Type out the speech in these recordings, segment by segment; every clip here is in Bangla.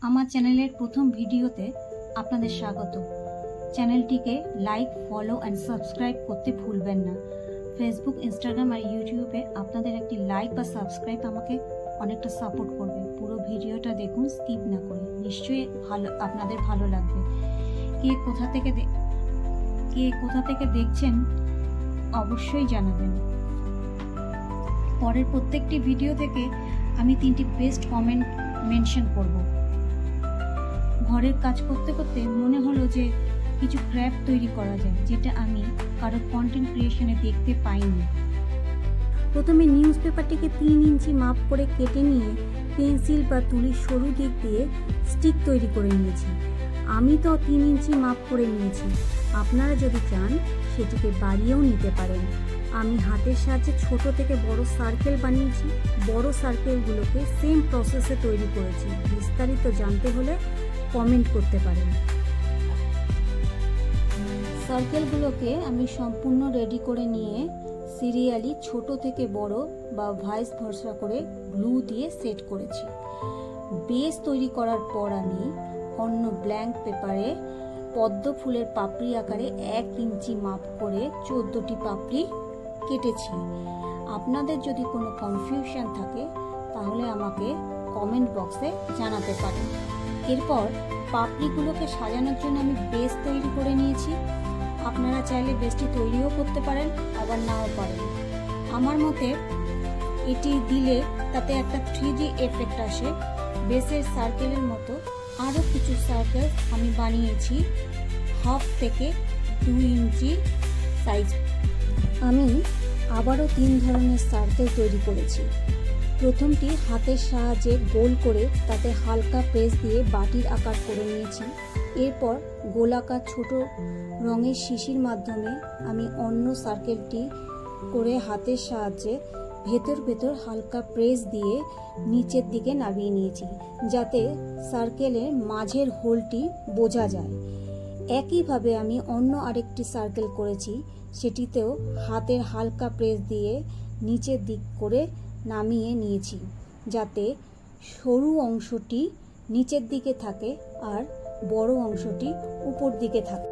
আমার চ্যানেলের প্রথম ভিডিওতে আপনাদের স্বাগত। চ্যানেলটিকে লাইক, ফলো অ্যান্ড সাবস্ক্রাইব করতে ভুলবেন না। ফেসবুক, ইনস্টাগ্রাম আর ইউটিউবে আপনাদের একটি লাইক বা সাবস্ক্রাইব আমাকে অনেকটা সাপোর্ট করবে। পুরো ভিডিওটা দেখুন, স্কিপ না করে। নিশ্চয়ই আপনাদের ভালো লাগবে। কে কোথা থেকে দেখছেন অবশ্যই জানাবেন। পরের প্রত্যেকটি ভিডিও থেকে আমি 3টি বেস্ট কমেন্ট মেনশন করব। ঘরের কাজ করতে করতে মনে হলো যে কিছু ক্র্যাফট তৈরি করা যায়, যেটা আমি কারো কন্টেন্ট ক্রিয়েশনে দেখতে পাইনি। প্রথমে নিউজ পেপারটিকে 3 ইঞ্চি মাপ করে কেটে নিয়ে পেন্সিল বা তুলির সরু দিক দিয়ে স্টিক তৈরি করে নিয়েছি। আমি তো 3 ইঞ্চি মাপ করে নিয়েছি, আপনারা যদি চান সেটিকে বাড়িয়েও নিতে পারেন। আমি হাতের সাহায্যে ছোট থেকে বড় সার্কেল বানিয়েছি। বড় সার্কেলগুলোকে সেম প্রসেসে তৈরি করেছি। বিস্তারিত জানতে হলে কমেন্ট করতে পারেন। সার্কেলগুলোকে আমি সম্পূর্ণ রেডি করে নিয়ে সিরিয়ালি ছোট থেকে বড় বা ভাইস ভার্সা করে গ্লু দিয়ে সেট করেছি। বেস তৈরি করার পর আমি অন্য ব্ল্যাঙ্ক পেপারে পদ্ম ফুলের পাপড়ি আকারে 1 ইঞ্চি মাপ করে 14টি পাপড়ি কেটেছি। আপনাদের যদি কোনো কনফিউশন থাকে তাহলে আমাকে কমেন্ট বক্সে জানাতে পারেন। এরপর পাপড়িগুলোকে সাজানোর জন্য আমি বেস তৈরি করে নিয়েছি। আপনারা চাইলে বেসটি তৈরিও করতে পারেন, আবার নাও পারেন। আমার মতে এটি দিলে তাতে একটা 3D এফেক্ট আসে। বেসের সার্কেলের মতো আরও কিছু সার্কেল আমি বানিয়েছি 1/2 থেকে 2 ইঞ্চি সাইজ। আমি আবারও 3 ধরনের সার্কেল তৈরি করেছি। প্রথমটি হাতের সাহায্যে গোল করে তাতে হালকা প্রেস দিয়ে বাটির আকার করে নিয়েছি। এরপর গোলাকার ছোট রঙের শিশির মাধ্যমে আমি অন্য সার্কেলটি করে হাতের সাহায্যে ভেতর হালকা প্রেস দিয়ে নিচের দিকে নামিয়ে নিয়েছি, যাতে সার্কেলের মাঝের হোলটি বোঝা যায়। একইভাবে আমি অন্য আরেকটি সার্কেল করেছি, সেটিতেও হাতের হালকা প্রেস দিয়ে নিচের দিক করে নামিয়ে নিয়েছি, যাতে সরু অংশটি নিচের দিকে থাকে আর বড় অংশটি উপর দিকে থাকে।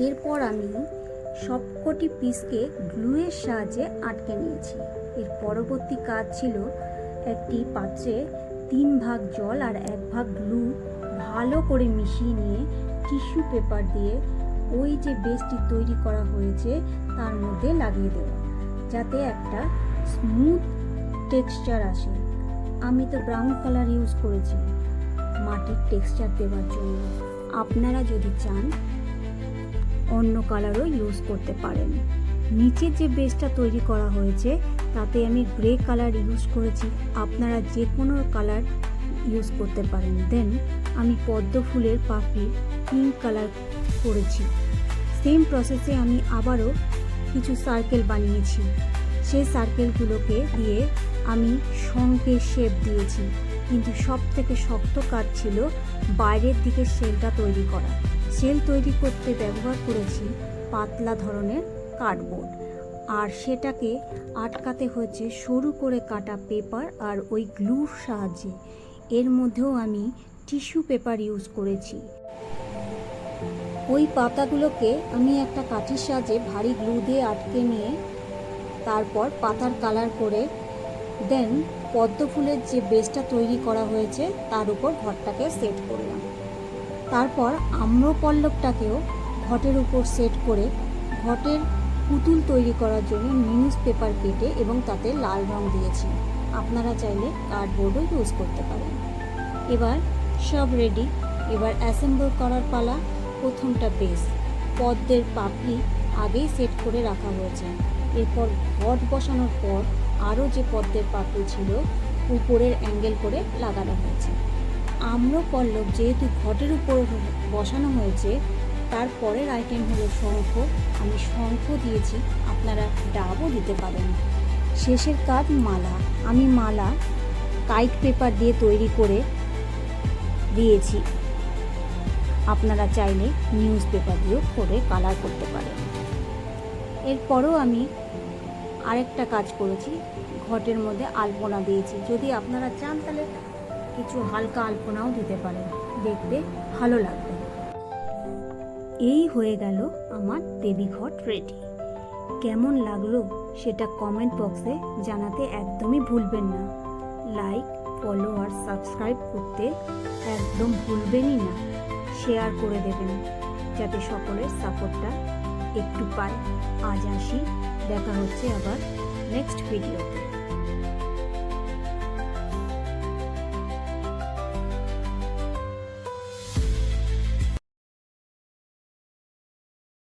এরপর আমি সবকটি পিসকে গ্লুয়ের সাহায্যে আটকে নিয়েছি। এর পরবর্তী কাজ ছিল একটি পাত্রে 3 ভাগ জল আর 1 ভাগ গ্লু ভালো করে মিশিয়ে নিয়ে টিস্যু পেপার দিয়ে ওই যে বেসটি তৈরি করা হয়েছে তার মধ্যে লাগিয়ে দেওয়া, যাতে একটা স্মুথ টেক্সচার আসে। আমি তো ব্রাউন কালার ইউজ করেছি মাটির টেক্সচার দেওয়ার জন্য। আপনারা যদি চান অন্য কালারও ইউজ করতে পারেন। নিচের যে বেসটা তৈরি করা হয়েছে তাতে আমি গ্রে কালার ইউজ করেছি, আপনারা যে কোনো কালার ইউজ করতে পারেন। দেন আমি পদ্ম ফুলের পাপড়ি পিঙ্ক কালার করেছি। সেম প্রসেসে আমি আবারও কিছু সার্কেল বানিয়েছি। সেই সার্কেলগুলোকে দিয়ে আমি শঙ্খের শেপ দিয়েছি, কিন্তু সব থেকে শক্ত কাজ ছিল বাইরের দিকে শেলটা তৈরি করা। শেল তৈরি করতে ব্যবহার করেছি পাতলা ধরনের কার্ডবোর্ড, আর সেটাকে আটকাতে হয়েছে সরু করে কাটা পেপার আর ওই গ্লুর সাহায্যে। এর মধ্যেও আমি টিস্যু পেপার ইউজ করেছি। ওই পাতাগুলোকে আমি একটা কাঠির সাহায্যে ভারী গ্লু দিয়ে আটকে নিয়ে তারপর পাতার কালার করে দেন পদ্ম ফুলের যে বেসটা তৈরি করা হয়েছে তার উপর ঘরটাকে সেট করলাম। তারপর আম্রপল্লবটাকেও ঘটের উপর সেট করে ঘটের পুতুল তৈরি করার জন্য নিউজ পেপার কেটে এবং তাতে লাল রং দিয়েছি। আপনারা চাইলে কার্ডবোর্ডও ইউজ করতে পারেন। এবার সব রেডি। এবার অ্যাসেম্বল করার পালা। প্রথমটা বেস, পদ্মের পাপড়ি আগেই সেট করে রাখা হয়েছে। এরপর ঘট বসানোর পর আরও যে পদ্মের পাপড়ি ছিল উপরের অ্যাঙ্গেল করে লাগানো হয়েছে। আম্রপল্লব যেহেতু ঘটের উপর বসানো হয়েছে, তারপরের আইটেম হলো শঙ্খ। আমি শঙ্খ দিয়েছি, আপনারা ডাবও দিতে পারেন। শেষের কাজ মালা। আমি মালা কাইট পেপার দিয়ে তৈরি করে দিয়েছি, আপনারা চাইলে নিউজ পেপার দিয়েও করে কালার করতে পারেন। এরপরও আমি আরেকটা কাজ করেছি, ঘটের মধ্যে আলপনা দিয়েছি। যদি আপনারা চান তাহলে কিছু হালকা আলপনাও দিতে পারেন, দেখতে ভালো লাগবে। এই হয়ে গেল আমার দেবী ঘট রেডি। কেমন লাগলো সেটা কমেন্ট বক্সে জানাতে একদমই ভুলবেন না। লাইক, ফলো আর সাবস্ক্রাইব করতে একদম ভুলবেনই না। শেয়ার করে দেবেন যাতে সকলের সাপোর্টটা একটু পায়। আজ আসি, দেখা হচ্ছে আবার নেক্সট ভিডিওতে।